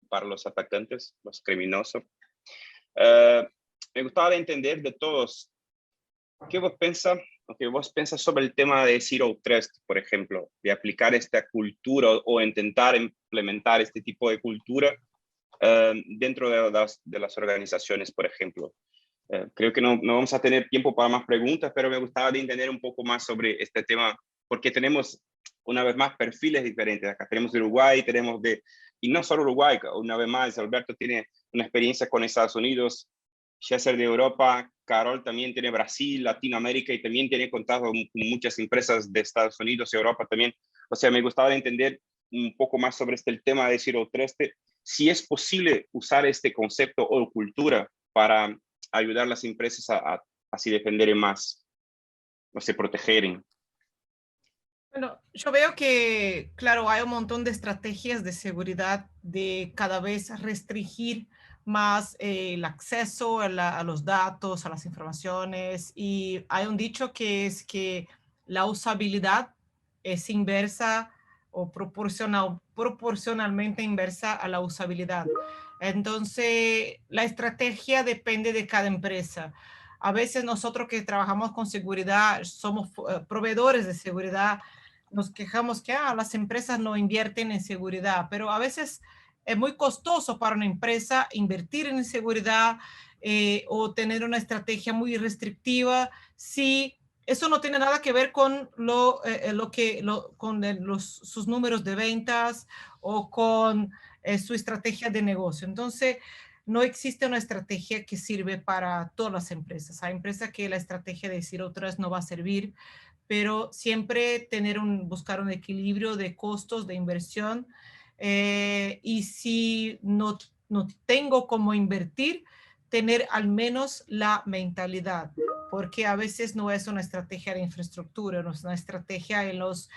para los atacantes, los criminosos. Me gustaba entender de todos, ¿qué vos pensás sobre el tema de Zero Trust, por ejemplo, de aplicar esta cultura o intentar implementar este tipo de cultura dentro de las organizaciones, por ejemplo? Creo que no vamos a tener tiempo para más preguntas, pero me gustaba entender un poco más sobre este tema, porque tenemos, una vez más, perfiles diferentes. Acá tenemos de Uruguay, y no solo Uruguay, una vez más, Alberto tiene una experiencia con Estados Unidos, César de Europa, Carol también tiene Brasil, Latinoamérica, y también tiene contacto con muchas empresas de Estados Unidos y Europa también. O sea, me gustaba entender un poco más sobre el tema de Zero Trust, si es posible usar este concepto o cultura para ayudar a las empresas a así defender más, o se proteger. Bueno, yo veo que, claro, hay un montón de estrategias de seguridad de cada vez restringir más el acceso a los datos, a las informaciones, y hay un dicho que es que la usabilidad es inversa o proporcionalmente inversa a la usabilidad. Entonces, la estrategia depende de cada empresa. A veces nosotros que trabajamos con seguridad, somos proveedores de seguridad, nos quejamos que las empresas no invierten en seguridad, pero a veces es muy costoso para una empresa invertir en seguridad o tener una estrategia muy restrictiva si eso no tiene nada que ver con sus números de ventas o con su estrategia de negocio. Entonces, no existe una estrategia que sirve para todas las empresas. Hay empresas que la estrategia de Zero Trust no va a servir pero siempre buscar un equilibrio de costos, de inversión, y si no tengo cómo invertir, tener al menos la mentalidad, porque a veces no es una estrategia de infraestructura, no es una estrategia en los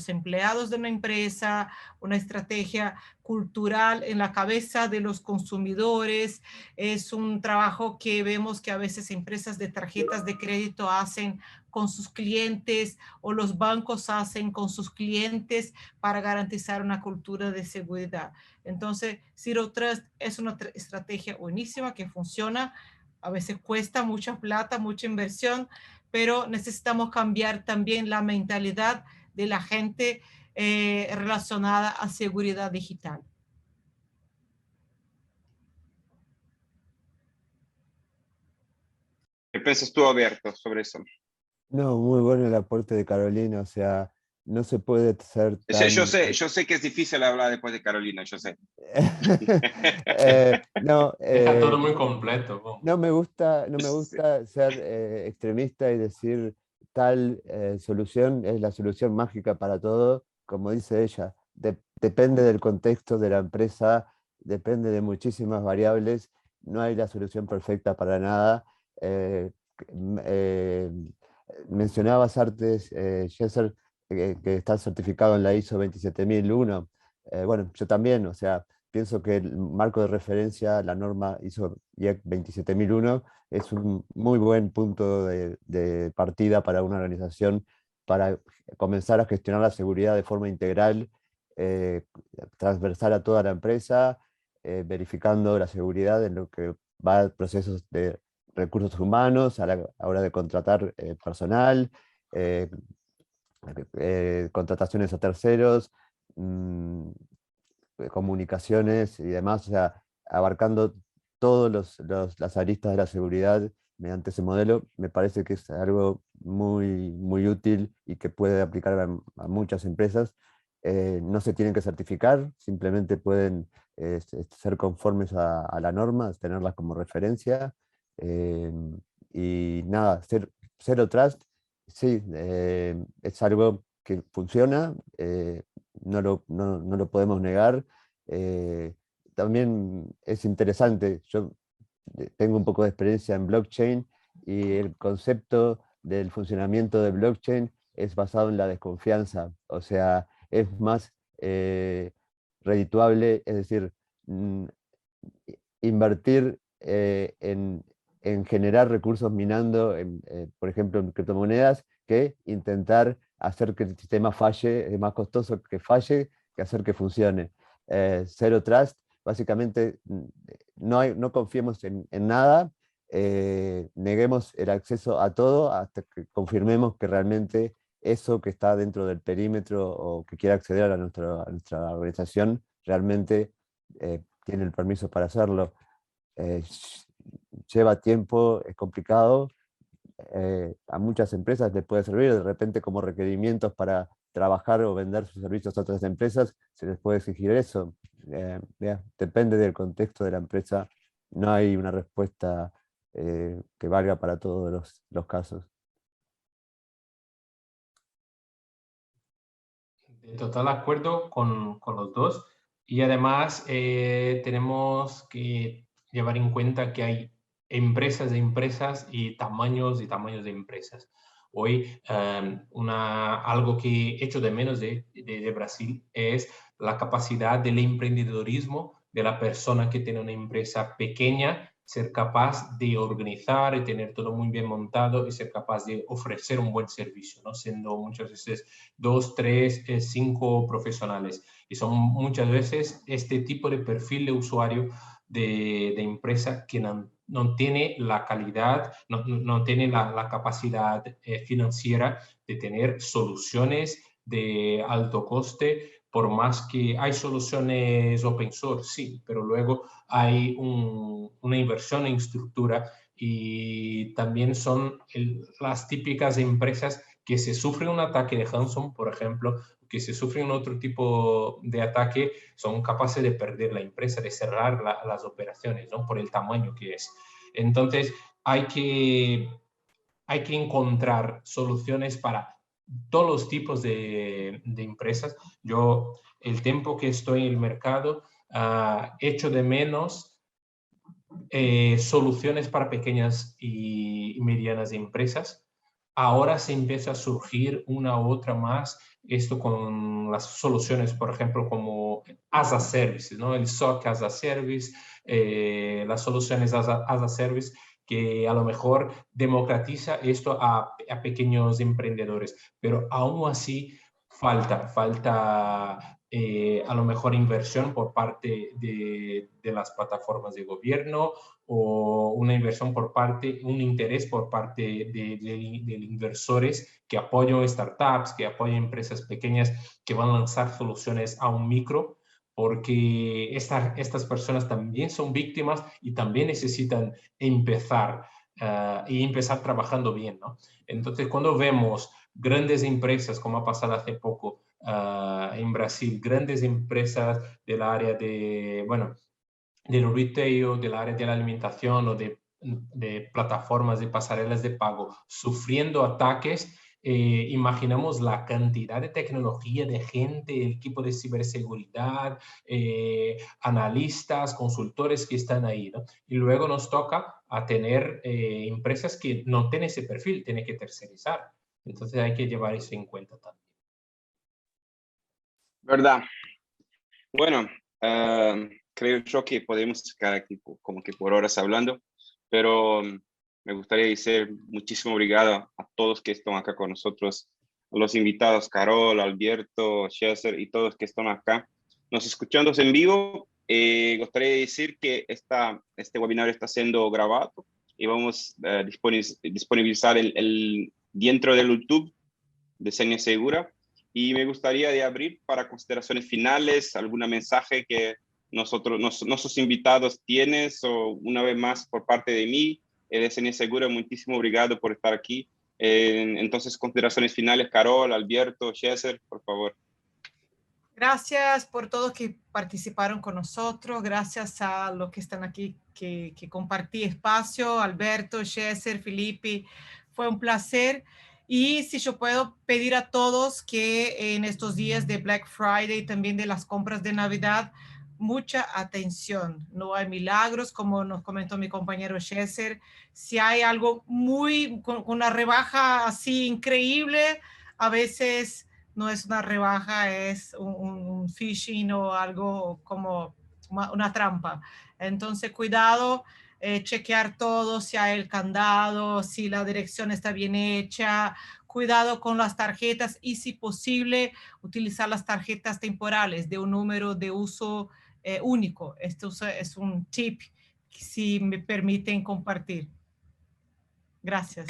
empleados de una empresa, una estrategia cultural en la cabeza de los consumidores. Es un trabajo que vemos que a veces empresas de tarjetas de crédito hacen con sus clientes o los bancos hacen con sus clientes para garantizar una cultura de seguridad. Entonces, Zero Trust es una estrategia buenísima que funciona. A veces cuesta mucha plata, mucha inversión, pero necesitamos cambiar también la mentalidad de la gente relacionada a seguridad digital. ¿Qué piensas tú, Alberto, sobre eso? No, muy bueno el aporte de Carolina, o sea, no se puede ser tan... Yo sé que es difícil hablar después de Carolina, yo sé. No, Deja todo muy completo. no me gusta ser extremista y decir tal solución es la solución mágica para todo, como dice ella. Depende del contexto de la empresa, depende de muchísimas variables, no hay la solución perfecta para nada. Eh, eh, Mencionabas antes, Jesser, que está certificado en la ISO 27001. Bueno, yo también, o sea, pienso que el marco de referencia, la norma ISO 27001, es un muy buen punto de partida para una organización para comenzar a gestionar la seguridad de forma integral, transversal a toda la empresa, verificando la seguridad en lo que va a procesos de recursos humanos, a la hora de contratar personal, eh, contrataciones a terceros, comunicaciones y demás, o sea, abarcando todas las aristas de la seguridad mediante ese modelo, me parece que es algo muy, muy útil y que puede aplicar a muchas empresas. No se tienen que certificar, simplemente pueden ser conformes a la norma, tenerlas como referencia. eh, y nada, Zero Trust, sí, es algo que funciona, no lo podemos negar. Eh, También es interesante, yo tengo un poco de experiencia en blockchain y el concepto del funcionamiento de blockchain es basado en la desconfianza, o sea, es más redituable, es decir, mm, invertir en generar recursos minando, por ejemplo, en criptomonedas, que intentar hacer que el sistema falle. Es más costoso que falle que hacer que funcione. Zero Trust, básicamente, no confiemos en nada, neguemos el acceso a todo hasta que confirmemos que realmente eso que está dentro del perímetro o que quiera acceder a nuestra organización realmente tiene el permiso para hacerlo. Eh, Lleva tiempo, es complicado. A muchas empresas les puede servir de repente como requerimientos para trabajar o vender sus servicios a otras empresas, se les puede exigir eso. Depende del contexto de la empresa, no hay una respuesta que valga para todos los casos. De total acuerdo con los dos. Y además tenemos que llevar en cuenta que hay empresas de empresas y tamaños de empresas. Hoy algo que echo de menos de Brasil es la capacidad del emprendedorismo de la persona que tiene una empresa pequeña, ser capaz de organizar y tener todo muy bien montado y ser capaz de ofrecer un buen servicio, ¿no? Siendo muchas veces 2, 3, 5 profesionales. Y son muchas veces este tipo de perfil de usuario de empresa que no tiene la calidad, no tiene la capacidad financiera de tener soluciones de alto coste, por más que hay soluciones open source, sí, pero luego hay una inversión en estructura y también son las típicas empresas que se sufre un ataque de ransom, por ejemplo, que se sufren otro tipo de ataque, son capaces de perder la empresa, de cerrar las operaciones, ¿no? Por el tamaño que es. Entonces, hay que encontrar soluciones para todos los tipos de empresas. Yo, el tiempo que estoy en el mercado, echo de menos soluciones para pequeñas y medianas empresas. Ahora se empieza a surgir una u otra más, esto con las soluciones, por ejemplo, como as a service, ¿no? El SOC as a service, las soluciones as a service, que a lo mejor democratiza esto a pequeños emprendedores, pero aún así falta a lo mejor inversión por parte de las plataformas de gobierno, o una inversión por parte, un interés por parte de inversores que apoyan startups, que apoyan empresas pequeñas que van a lanzar soluciones a un micro, porque estas personas también son víctimas y también necesitan empezar y empezar trabajando bien, ¿no? Entonces, cuando vemos grandes empresas, como ha pasado hace poco en Brasil, grandes empresas del área de, bueno, del retail, del área de la alimentación o de plataformas, de pasarelas de pago, sufriendo ataques, imaginamos la cantidad de tecnología, de gente, el equipo de ciberseguridad, analistas, consultores que están ahí, ¿no? Y luego nos toca a tener empresas que no tienen ese perfil, tienen que tercerizar. Entonces hay que llevar eso en cuenta también. ¿Verdad? Bueno, creo yo que podemos quedar aquí como que por horas hablando, pero me gustaría decir muchísimo obrigado a todos que están acá con nosotros, a los invitados, Carol, Alberto, César y todos que están acá. Nos escuchamos en vivo. Gustaría decir que este webinar está siendo grabado y vamos a disponibilizar el dentro del YouTube de Seña Segura. Y me gustaría de abrir para consideraciones finales, algún mensaje que nuestros invitados tienes, o una vez más por parte de mí, de Seña Segura, muchísimo obrigado por estar aquí. Entonces, consideraciones finales, Carol, Alberto, César, por favor. Gracias por todos que participaron con nosotros, gracias a los que están aquí, que compartí espacio, Alberto, César, Felipe, fue un placer. Y si yo puedo pedir a todos que en estos días de Black Friday, también de las compras de Navidad, mucha atención. No hay milagros, como nos comentó mi compañero César. Si hay algo con una rebaja así increíble, a veces no es una rebaja, es un phishing o algo como una trampa. Entonces, cuidado. Chequear todo, si hay el candado, si la dirección está bien hecha, cuidado con las tarjetas y, si posible, utilizar las tarjetas temporales de un número de uso único. Esto es un tip, si me permiten compartir. Gracias.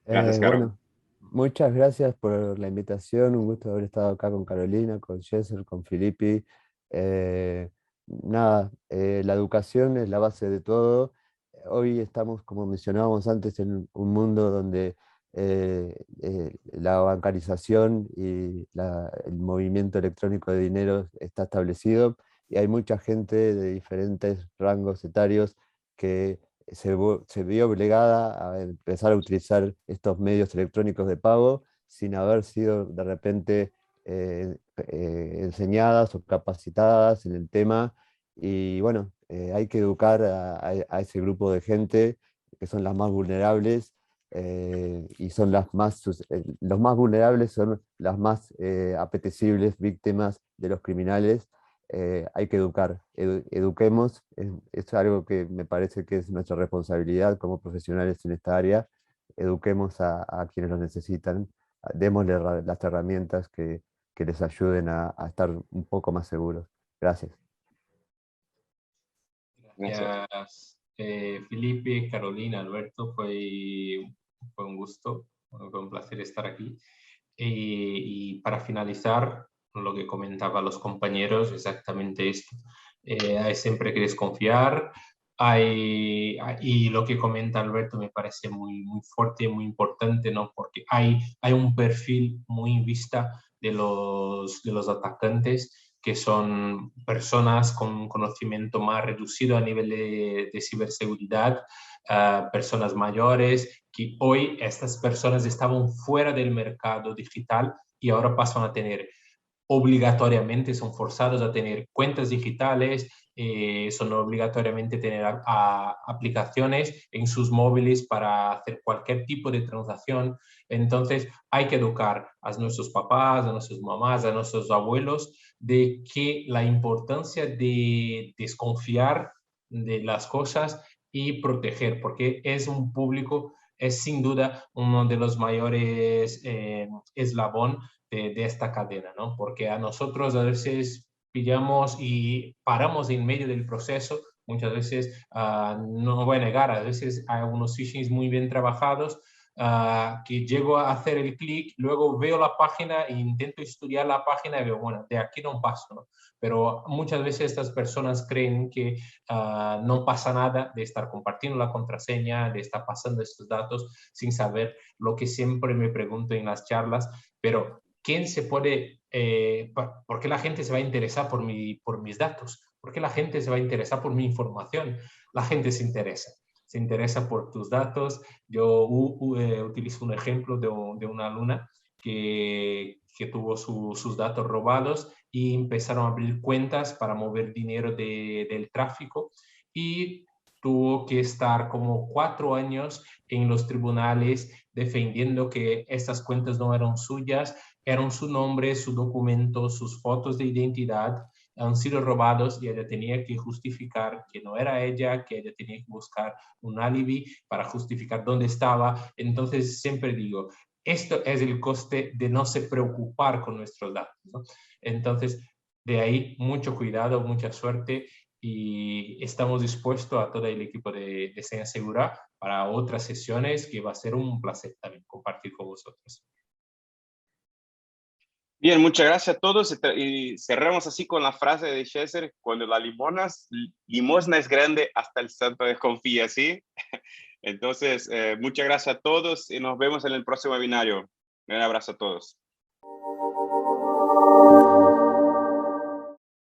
Gracias, Carol. Bueno, muchas gracias por la invitación, un gusto haber estado acá con Carolina, con César, con Filippi. La educación es la base de todo. Hoy estamos, como mencionábamos antes, en un mundo donde la bancarización y el movimiento electrónico de dinero está establecido, y hay mucha gente de diferentes rangos etarios que se vio obligada a empezar a utilizar estos medios electrónicos de pago sin haber sido de repente enseñadas o capacitadas en el tema. Y bueno, hay que educar a ese grupo de gente que son las más vulnerables, y son los más vulnerables son las más apetecibles víctimas de los criminales. Hay que educar, eduquemos, es algo que me parece que es nuestra responsabilidad como profesionales en esta área. Eduquemos a quienes lo necesitan, démosle las herramientas que les ayuden a estar un poco más seguros. Gracias. Gracias, Felipe, Carolina, Alberto, fue un gusto, fue un placer estar aquí. Y para finalizar, lo que comentaban los compañeros, exactamente esto. Hay siempre que desconfiar. Y lo que comenta Alberto me parece muy, muy fuerte, muy importante, ¿no? Porque hay un perfil muy en vista de los atacantes, que son personas con un conocimiento más reducido a nivel de ciberseguridad, personas mayores que hoy estas personas estaban fuera del mercado digital y ahora pasan a tener obligatoriamente, son forzados a tener cuentas digitales, son obligatoriamente tener aplicaciones en sus móviles para hacer cualquier tipo de transacción. Entonces hay que educar a nuestros papás, a nuestras mamás, a nuestros abuelos de que la importancia de desconfiar de las cosas y proteger, porque es un público, es sin duda uno de los mayores eslabón de esta cadena, ¿no? Porque a nosotros a veces pillamos y paramos en medio del proceso, muchas veces, no voy a negar, a veces hay unos phishings muy bien trabajados, que llego a hacer el clic, luego veo la página e intento estudiar la página y veo, bueno, de aquí no paso, ¿no? Pero muchas veces estas personas creen que no pasa nada de estar compartiendo la contraseña, de estar pasando estos datos sin saber lo que siempre me pregunto en las charlas, pero ¿quién se puede, por qué la gente se va a interesar por mis datos? ¿Por qué la gente se va a interesar por mi información? La gente se interesa por tus datos. Yo utilizo un ejemplo de una alumna que tuvo sus datos robados y empezaron a abrir cuentas para mover dinero del tráfico y tuvo que estar como 4 años en los tribunales defendiendo que estas cuentas no eran suyas, eran su nombre, su documento, sus fotos de identidad, han sido robados y ella tenía que justificar que no era ella, que ella tenía que buscar un alibi para justificar dónde estaba. Entonces siempre digo, esto es el coste de no se preocupar con nuestros datos, ¿no? Entonces, de ahí mucho cuidado, mucha suerte y estamos dispuestos a todo el equipo de Seña Segura para otras sesiones que va a ser un placer también compartir con vosotros. Bien, muchas gracias a todos y cerramos así con la frase de César: cuando la limosna es grande, hasta el santo desconfía, ¿sí? Entonces, muchas gracias a todos y nos vemos en el próximo webinario. Un abrazo a todos.